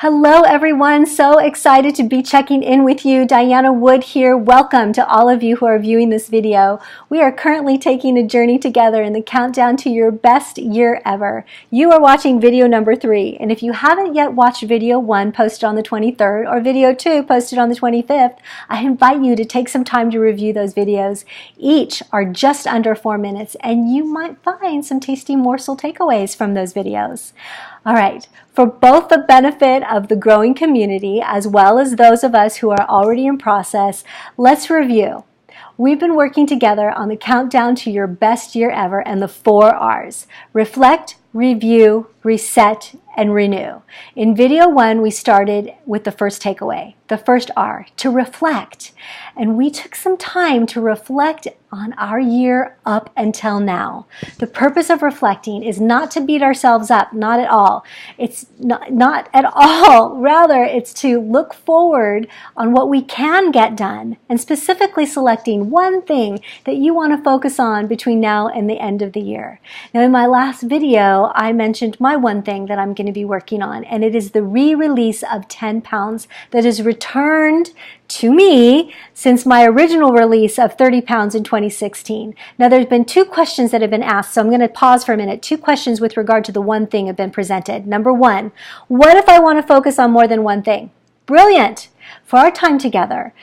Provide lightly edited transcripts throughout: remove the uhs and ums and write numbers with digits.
Hello everyone, so excited to be checking in with you. Diana Wood here. Welcome to all of you who are viewing this video. We are currently taking a journey together in the countdown to your best year ever. You are watching video number 3, and if you haven't yet watched video 1 posted on the 23rd or video 2 posted on the 25th, I invite you to take some time to review those videos. Each are just under 4 minutes, and you might find some tasty morsel takeaways from those videos. All right, for both the benefit of the growing community as well as those of us who are already in process, let's review. We've been working together on the countdown to your best year ever and the 4 R's. Reflect, review, reset, and renew. In video 1, we started with the first takeaway, the first R, to reflect. And we took some time to reflect on our year up until now. The purpose of reflecting is not to beat ourselves up, not at all. It's not at all. Rather, it's to look forward on what we can get done and specifically selecting one thing that you want to focus on between now and the end of the year. Now, in my last video, I mentioned my one thing that I'm going to be working on, and it is the re-release of 10 pounds that is returned to me since my original release of 30 pounds in 2016. Now, there's been 2 questions that have been asked, so I'm going to pause for a minute. 2 questions with regard to the one thing have been presented. Number 1, what if I want to focus on more than one thing? Brilliant! For our time together,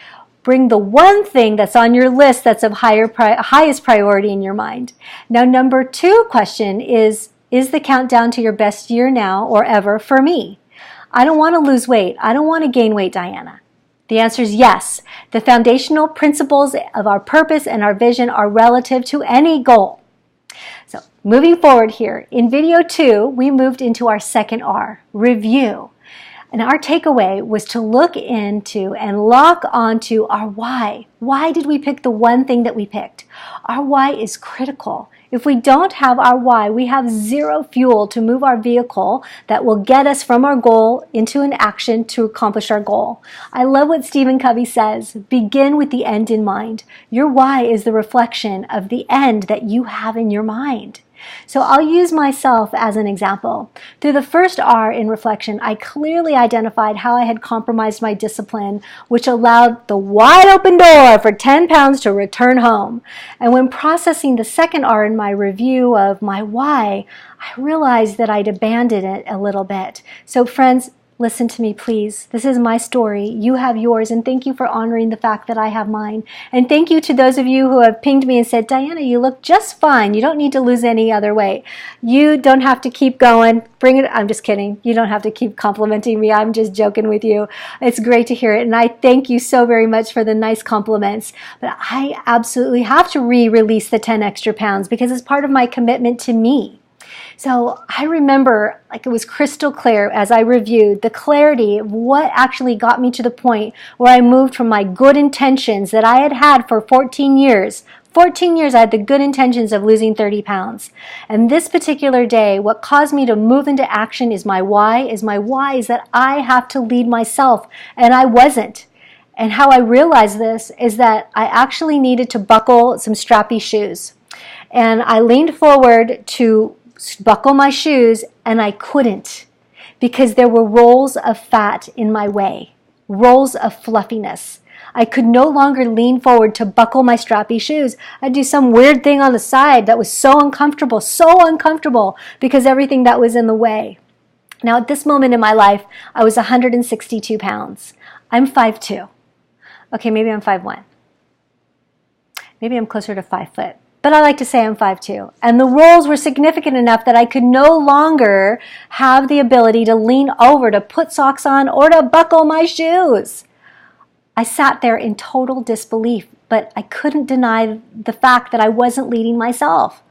bring the one thing that's on your list that's of highest priority in your mind. Now, number 2 question is the countdown to your best year now or ever for me? I don't want to lose weight. I don't want to gain weight, Diana. The answer is yes. The foundational principles of our purpose and our vision are relative to any goal. So moving forward here, in video 2, we moved into our second R, review. And our takeaway was to look into and lock onto our why. Why did we pick the one thing that we picked? Our why is critical. If we don't have our why, we have zero fuel to move our vehicle that will get us from our goal into an action to accomplish our goal. I love what Stephen Covey says, begin with the end in mind. Your why is the reflection of the end that you have in your mind. So I'll use myself as an example. Through the first R in reflection, I clearly identified how I had compromised my discipline, which allowed the wide open door for 10 pounds to return home. And when processing the second R in my review of my why, I realized that I'd abandoned it a little bit. So friends, listen to me, please. This is my story. You have yours, and thank you for honoring the fact that I have mine. And thank you to those of you who have pinged me and said, Diana, you look just fine. You don't need to lose any other weight. You don't have to keep going. Bring it. I'm just kidding. You don't have to keep complimenting me. I'm just joking with you. It's great to hear it, and I thank you so very much for the nice compliments. But I absolutely have to re-release the 10 extra pounds because it's part of my commitment to me. So I remember like it was crystal clear as I reviewed the clarity of what actually got me to the point where I moved from my good intentions that I had had for 14 years. 14 years I had the good intentions of losing 30 pounds. And this particular day, what caused me to move into action is my why is that I have to lead myself, and I wasn't. And how I realized this is that I actually needed to buckle some strappy shoes. And I leaned forward to buckle my shoes, and I couldn't because there were rolls of fat in my way, rolls of fluffiness. I could no longer lean forward to buckle my strappy shoes. I'd do some weird thing on the side that was so uncomfortable because everything that was in the way. Now, at this moment in my life, I was 162 pounds. I'm 5'2". Okay, maybe I'm 5'1". Maybe I'm closer to 5 foot. But I like to say I'm 5'2". And the rolls were significant enough that I could no longer have the ability to lean over to put socks on or to buckle my shoes. I sat there in total disbelief, but I couldn't deny the fact that I wasn't leading myself.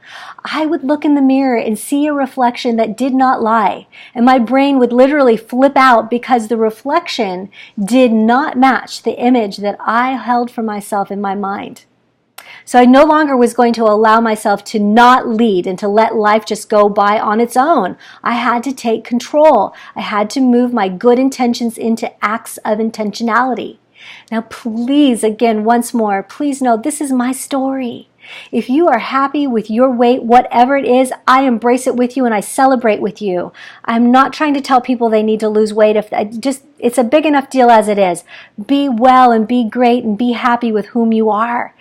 I would look in the mirror and see a reflection that did not lie, and my brain would literally flip out because the reflection did not match the image that I held for myself in my mind. So I no longer was going to allow myself to not lead and to let life just go by on its own. I had to take control. I had to move my good intentions into acts of intentionality. Now, please, again, once more, please know this is my story. If you are happy with your weight, whatever it is, I embrace it with you and I celebrate with you. I'm not trying to tell people they need to lose weight. It's a big enough deal as it is. Be well and be great and be happy with whom you are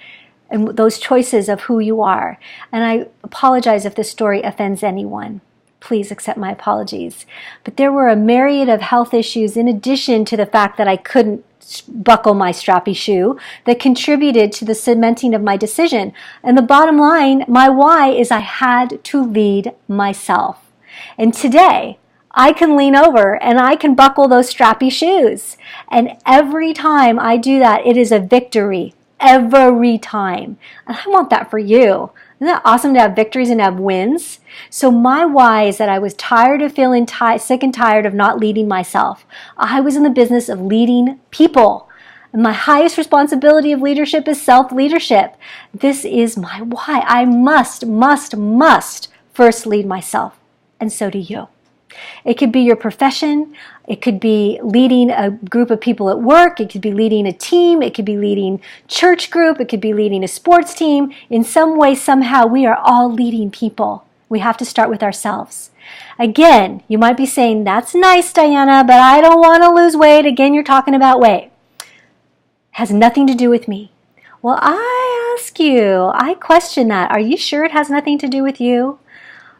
and those choices of who you are. And I apologize if this story offends anyone. Please accept my apologies. But there were a myriad of health issues in addition to the fact that I couldn't buckle my strappy shoe that contributed to the cementing of my decision. And the bottom line, my why is I had to lead myself. And today, I can lean over and I can buckle those strappy shoes. And every time I do that, it is a victory. Every time. And I want that for you. Isn't that awesome to have victories and have wins? So my why is that I was tired of feeling sick and tired of not leading myself. I was in the business of leading people. And my highest responsibility of leadership is self-leadership. This is my why. I must first lead myself. And so do you. It could be your profession. It could be leading a group of people at work. It could be leading a team. It could be leading church group. It could be leading a sports team. In some way, somehow, we are all leading people. We have to start with ourselves. Again, you might be saying, that's nice, Diana, but I don't want to lose weight. Again, you're talking about weight. Has nothing to do with me. Well, I ask you, I question that. Are you sure it has nothing to do with you?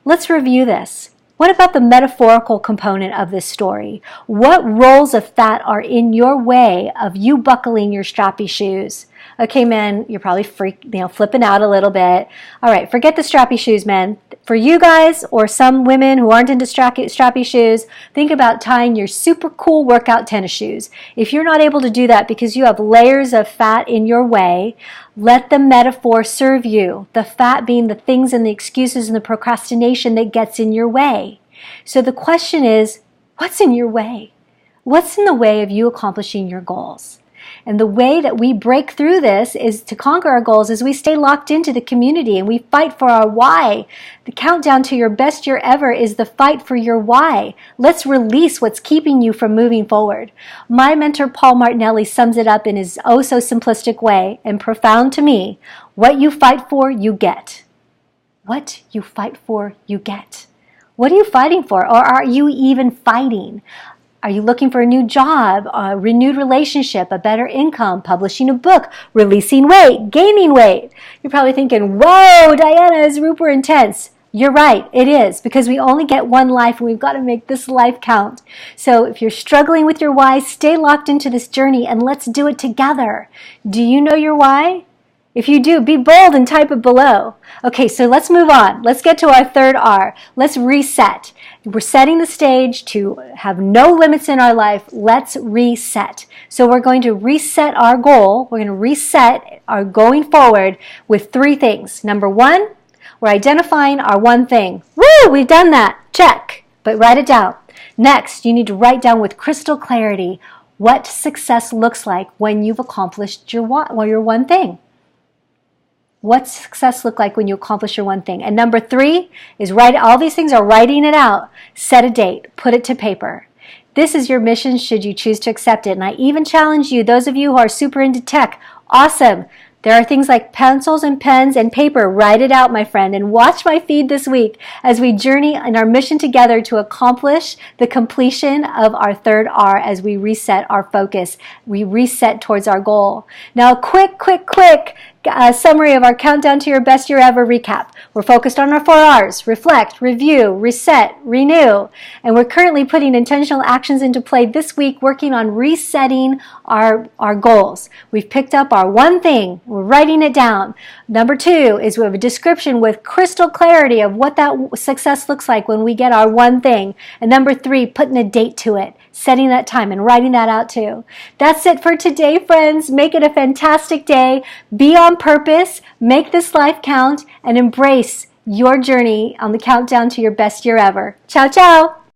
Let's review this. What about the metaphorical component of this story? What rolls of fat are in your way of you buckling your strappy shoes? Okay, men, you're probably flipping out a little bit. All right, forget the strappy shoes, men. For you guys or some women who aren't into strappy shoes, think about tying your super cool workout tennis shoes. If you're not able to do that because you have layers of fat in your way, let the metaphor serve you. The fat being the things and the excuses and the procrastination that gets in your way. So the question is, what's in your way? What's in the way of you accomplishing your goals? And the way that we break through this is to conquer our goals is we stay locked into the community and we fight for our why. The countdown to your best year ever is the fight for your why. Let's release what's keeping you from moving forward. My mentor, Paul Martinelli, sums it up in his oh so simplistic way and profound to me. What you fight for, you get. What you fight for, you get. What are you fighting for? Or are you even fighting? Are you looking for a new job, a renewed relationship, a better income, publishing a book, releasing weight, gaining weight? You're probably thinking, whoa, Diana, is super intense. You're right, it is, because we only get one life and we've got to make this life count. So if you're struggling with your why, stay locked into this journey and let's do it together. Do you know your why? If you do, be bold and type it below. Okay, so let's move on. Let's get to our third R. Let's reset. We're setting the stage to have no limits in our life. Let's reset. So we're going to reset our goal. We're going to reset our going forward with three things. Number one, we're identifying our one thing. Woo, we've done that. Check. But write it down. Next, you need to write down with crystal clarity what success looks like when you've accomplished your one thing. What's success look like when you accomplish your one thing? And number three is write. All these things are writing it out. Set a date. Put it to paper. This is your mission should you choose to accept it. And I even challenge you, those of you who are super into tech, awesome. There are things like pencils and pens and paper. Write it out, my friend, and watch my feed this week as we journey in our mission together to accomplish the completion of our third R as we reset our focus. We reset towards our goal. Now, quick summary of our Countdown to Your Best Year Ever recap. We're focused on our 4 R's: reflect, review, reset, renew. And we're currently putting intentional actions into play this week, working on resetting our goals. We've picked up our one thing. We're writing it down. Number 2 is we have a description with crystal clarity of what that success looks like when we get our one thing. And number 3, putting a date to it, setting that time and writing that out too. That's it for today, friends. Make it a fantastic day. Be on purpose, make this life count, and embrace your journey on the countdown to your best year ever. Ciao, ciao.